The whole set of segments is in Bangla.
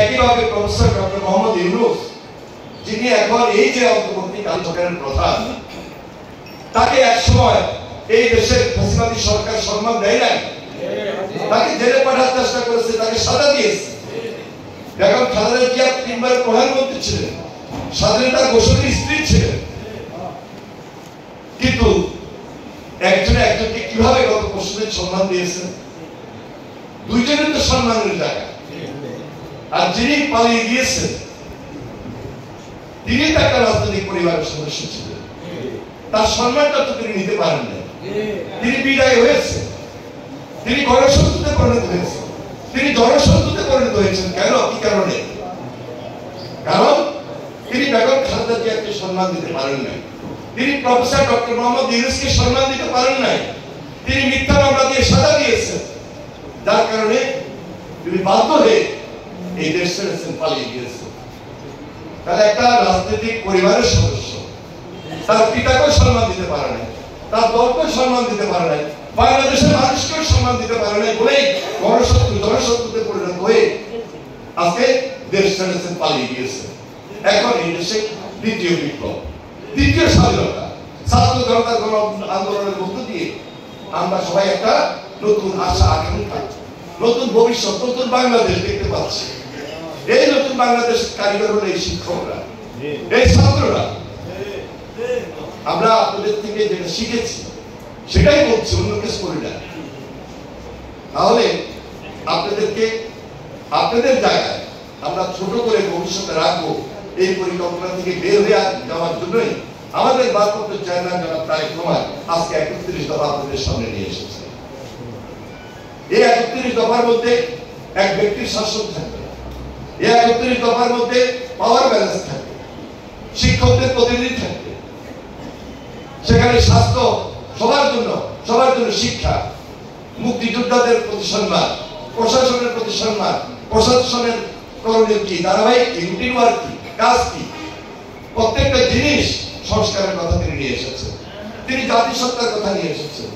একইভাবে প্রফেসর ডক্টর মোহাম্মদ ইউনূস, যিনি এখন এই যে অন্তর্বর্তীকালীন সরকারের প্রধান, তাকে একসময় এই দেশের ফ্যাসিবাদী সরকার সম্মান দেয় নাই, তাকে জেলে পাঠানোর চেষ্টা করেছে, তাকে সাজা দিয়েছে। বেগম খালেদা জিয়া 3 বার প্রধানমন্ত্রী ছিলেন, স্বাধীনতার ঘোষকের স্ত্রী ছিলেন, কিন্তু একজনে একজনকে কিভাবে গত পরশুদিন সম্মান দিয়েছেন? দুইজনের তো সম্মানের জায়গা। আর যিনি পালিয়ে গিয়েছেন তিনি তো একটা রাজনৈতিক পরিবারের সদস্য ছিলেন, তার সম্মানটা তো তিনি নিতে পারেন না। তিনি বিদায় হয়েছে, তিনি গণশত্রুতে পরিণত হয়েছেন, তিনি জনশত্রুতে পরিণত হয়েছেন। কেন? কি কারণে? কারণ তিনি বেগম খালেদা জিয়াকে সম্মান দিতে পারেন নাই, তিনি প্রফেসর ডক্টর মোহাম্মদ ইউনূসকে সম্মান দিতে পারেন নাই, তিনি মিথ্যা মামলা দিয়ে সাজা দিয়েছেন, যার কারণে তিনি বাধ্য হয়ে এই দেশ ছেড়েছেন, পালিয়ে গিয়েছেন। তাহলে একটা রাজনৈতিক পরিবারের সদস্য তার পিতাকেও সম্মান দিতে পারে নাই, তার দলকেও সম্মান দিতে পারে নাই, বাংলাদেশের মানুষকেও সম্মান দিতে পারে নাই বলেই জনশত্রুতে পরিণত হয়ে আজকে দেশ ছেড়েছেন, পালিয়ে গিয়েছে। এখন এই দেশে দ্বিতীয় বিপ্লব, দ্বিতীয় স্বাধীনতা, ছাত্র জনতার গণ আন্দোলনের মধ্য দিয়ে আমরা সবাই একটা নতুন আশা, আকাঙ্ক্ষা, নতুন ভবিষ্যৎ, নতুন বাংলাদেশ দেখতে পাচ্ছি। এই নতুন বাংলাদেশ কারিগর হলো এই শিক্ষকরা, এই ছাত্ররা। আমরা আপনাদের থেকে যেটা শিখেছি সেটাই বলছি, অন্য কিছু করি না। তাহলে আপনাদেরকে আপনাদের জায়গায় আমরা ছোট করে ভবিষ্যতে রাখবো, এই পরিকল্পনা থেকে বের হয়ে যাওয়ার জন্যই আমাদের ভারপ্রাপ্ত চেয়ারম্যান জনাব তারেক রহমান আজকে 31 দফা আপনাদের সামনে নিয়ে এসেছে। এই 31 দফার মধ্যে এক ব্যক্তির শাসন থাকবে, এই 31 দফার মধ্যে পাওয়ার ব্যালেন্স থাকবে, শিক্ষকদের প্রতিনিধি থাকবে, সেখানে স্বাস্থ্য সবার জন্য শিক্ষা, মুক্তিযোদ্ধাদের প্রতি সম্মান, প্রশাসনের প্রতি সম্মান, প্রশাসনের করণীয় কি, ধারাবাহিক কি, রুটিন ওয়ার্ক কি, কাজ কি, প্রত্যেকটা জিনিস সংস্কারের কথা তিনি নিয়ে এসেছেন। তিনি জাতিসত্তার কথা নিয়ে এসেছেন,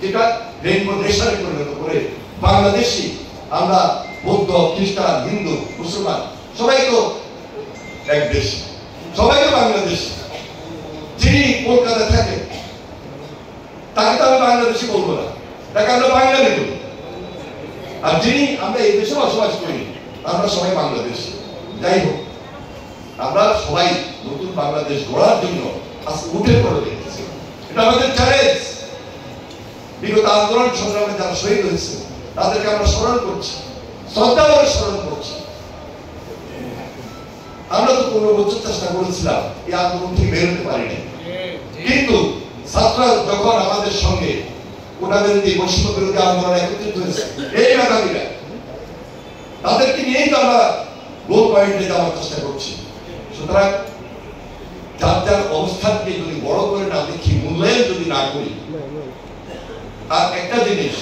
যেটা রেইনবো নেশনে পরিণত করে বাংলাদেশি আমরা বৌদ্ধ, খ্রিস্টান, হিন্দু, মুসলমান সবাই তো এক দেশ, সবাই তো বাংলাদেশ। যিনি কলকাতা থাকেন তাকে তো আমি বাংলাদেশি বলবো না, তাকে আমরা বাঙালি বলি। আর যিনি আমরা এই দেশে বসবাস করি আমরা সবাই বাংলাদেশ। যাই হোক, আমরা সবাই নতুন বাংলাদেশ গড়ার জন্য আজকে উঠে পড়ে লেগেছি। এটা আমাদের চ্যালেঞ্জ। বিগত আন্দোলন সংগ্রামে যারা শহীদ হয়েছে তাদেরকে আমরা স্মরণ করছি, শ্রদ্ধা করে স্মরণ করছি। আমরা তো 15 বছর চেষ্টা করেছিলাম এই আন্দোলন থেকে বেরোতে পারিনি, কিন্তু ছাত্ররা যখন আমাদের সঙ্গে কোটা বিরোধী, বৈষম্য বিরোধী আন্দোলন একত্রিত হয়েছে, এই মেধাবীরা, তাদেরকে নিয়েই তো আমরা গোল পয়েন্টে যাওয়ার চেষ্টা করছি। সুতরাং যার যার অবস্থানকে যদি বড় করে না দেখি, মূল্যায়ন যদি না করি। আর একটা জিনিস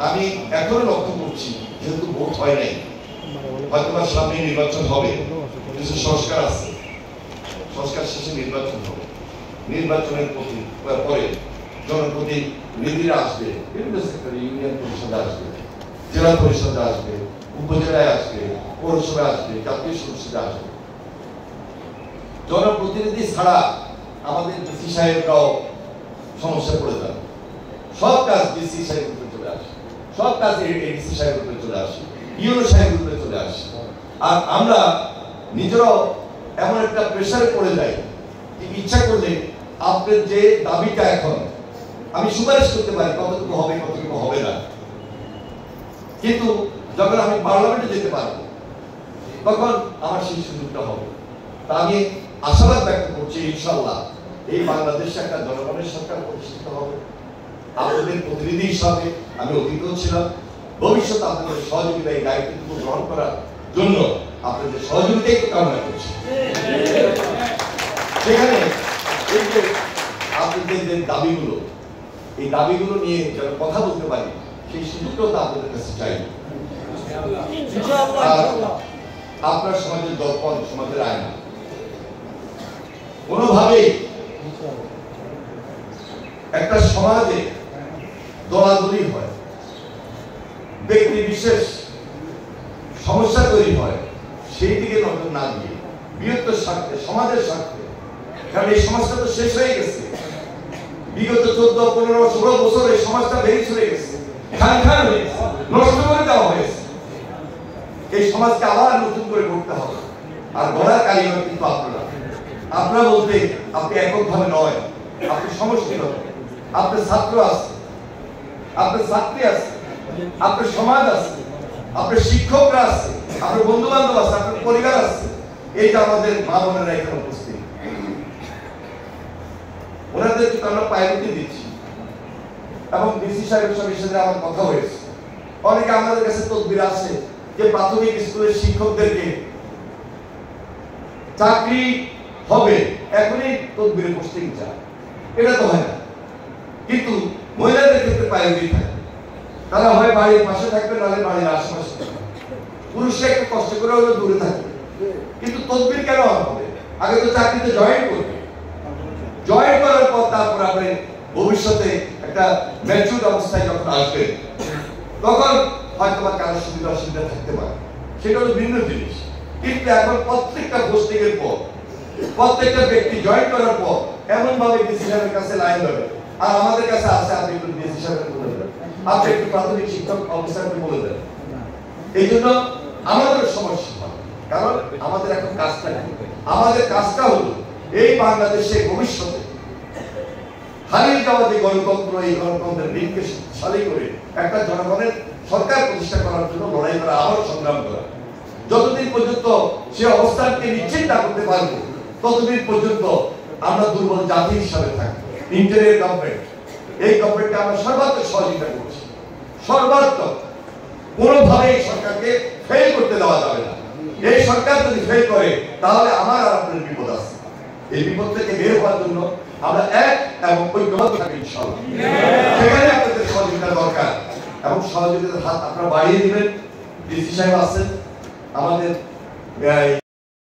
আমি এখনো লক্ষ্য করছি, যেহেতু ভোট হয় নাই, হয়তো বা সামনে নির্বাচন হবে, কিছু সংস্কার আছে, সংস্কার শেষে নির্বাচন হবে, নির্বাচনের পরে জনপ্রতিনিধিরা আসবে, বিভিন্ন সেক্টরে, ইউনিয়ন পরিষদে আসবে, জেলা পরিষদে আসবে, উপজেলায় আসবে, পৌরসভায় আসবে, জাতীয় সংসদে আসবে। জনপ্রতিনিধি ছাড়া আমাদের ডিসি সাহেবরাও সমস্যা পড়ে যাবে। সব কাজ ডিসি সাহেবের উপরে চলে আসে, সব কাজ এডিসি সাহেবের উপরে চলে আসে, ইউনো সাহেবের উপরে চলে আসে। আর আমরা নিজেরাও এমন একটা প্রেসারে পড়ে যাই, ইচ্ছা করলে আপনার যে দাবিটা এখন আমি সুপারিশ করতে পারি, কতটুকু হবে কতটুকু হবে না, কিন্তু যখন আমি পার্লামেন্টে যেতে পারবো তখন আমার সেই সুযোগটা হবে। তা আমি আশাবাদ ব্যক্ত করছি, ইনশাআল্লাহ এই বাংলাদেশে একটা জনগণের সরকার প্রতিষ্ঠিত হবে। আপনাদের প্রতিনিধি হিসাবে আমি অতীতও ছিলাম, ভবিষ্যতে আপনাদের সহযোগিতা, এই দায়িত্বটুকু গ্রহণ করার জন্য আপনাদের সহযোগিতাই কামনা করছি। সেখানে এই যে আপনাদের যে দাবিগুলো, এই দাবিগুলো নিয়ে যেন কথা বলতে পারি, সেই সুযোগটাও তো আপনাদের কাছে চাই। আপনার সমাজের দর্পণ, সমাজের আয়না, কোনোভাবেই একটা সমাজে দলাদলি হয়, ব্যক্তি বিশেষ সমস্যা তৈরি হয়, সেই দিকে নজর না দিয়ে বৃহত্তর স্বার্থে, সমাজের স্বার্থে, কারণ এই সমাজটা তো শেষ হয়ে গেছে। বিগত 14, 15, 16 বছর এই সমাজটা ভেঙে চলে গেছে, খান হয়ে গেছে, নষ্ট করে দেওয়া হয়েছে। এই সমাজকে আবার নতুন করে গড়তে হবে। আর গড়ার কারিগর কিন্তু আপনারা বলতে আপনি এককভাবে নয়, আপনি সমষ্টিগত। আপনার ছাত্র আছে, আপনার ছাত্রী আছে, আপনার সমাজ আছে, আপনার শিক্ষকরা আছে, আপনার বন্ধু বান্ধব আছে, আপনার পরিবার আছে। এইটা আমাদের মা বোনেরা এখানে উপস্থিত, ওনাদেরকে আমরা প্রায়োরিটি দিচ্ছি। এবং ডিসি সাহেবের সাথে আমার কথা হয়েছে, অনেকে আমাদের কাছে তদবির আছে যে প্রাথমিক স্কুলের শিক্ষকদেরকে চাকরি হবে, এখনই তদবিরে পোস্টিং চায়। এটা তো হয় না। কিন্তু মহিলাদের ক্ষেত্রে প্রায়োরিটি থাকে, তারা হয় বাড়ির পাশে থাকবে, নাহলে বাড়ির আশেপাশে থাকবে। পুরুষরা একটু কষ্ট করে হলেও দূরে থাকবে। কিন্তু তদবির কেন হবে? আগে তো চাকরিতে জয়েন করবে, জয়েন করার পর তারপর আপনি ভবিষ্যতে একটা ম্যাচুর অবস্থায় যখন আসবে, তখন হয়তো বা কারো সুবিধা অসুবিধা থাকতে পারে, সেটা হলো ভিন্ন জিনিস। কিন্তু এখন প্রত্যেকটা পোস্টিং এর পর, প্রত্যেকটা ব্যক্তি জয়েন করার পর এমন ভাবে ডিসি সাহেবের কাছে লাইন ধরে, আর আমাদের কাছে আছে, আপনি একটু ডিসি সাহেবের বলে দেন, আপনি একটু প্রাথমিক শিক্ষক অফিসারকে বলে দেন। এই জন্য আমাদের সমস্যা হয়, কারণ আমাদের এখন কাজটা কি? আমাদের কাজটা হলো এই বাংলাদেশে ভবিষ্যতে হারিয়ে যাওয়া যে গণতন্ত্র, এই গণতন্ত্রের দিনকে শক্তিশালী করে একটা জনগণের সরকার প্রতিষ্ঠা করার জন্য লড়াই করা, আবার সংগ্রাম করা। যতদিন পর্যন্ত সে অবস্থানকে নিশ্চিত না করতে পারবো, ততদিন পর্যন্ত আমরা দুর্বল জাতি হিসাবে থাকবো। ইন্টারিয়র গভর্নমেন্ট, এই গভর্নমেন্টকে আমরা সর্বাত্মক সহযোগিতা করছি, সর্বাত্মক। কোনোভাবে এই সরকারকে ফেল করতে দেওয়া যাবে না। এই সরকার যদি ফেল করে, তাহলে আমার আর আপনার বিপদ আছে। এই বিপদ থেকে বের হওয়ার জন্য আমরা এক এবং ঐক্যবদ্ধ থাকি ইনশাআল্লাহ। সেখানে আপনাদের সহযোগিতা দরকার, এবং সহযোগিতার হাত আপনারা বাড়িয়ে দিবেন। ডিসি সাহেব আছেন, আমাদের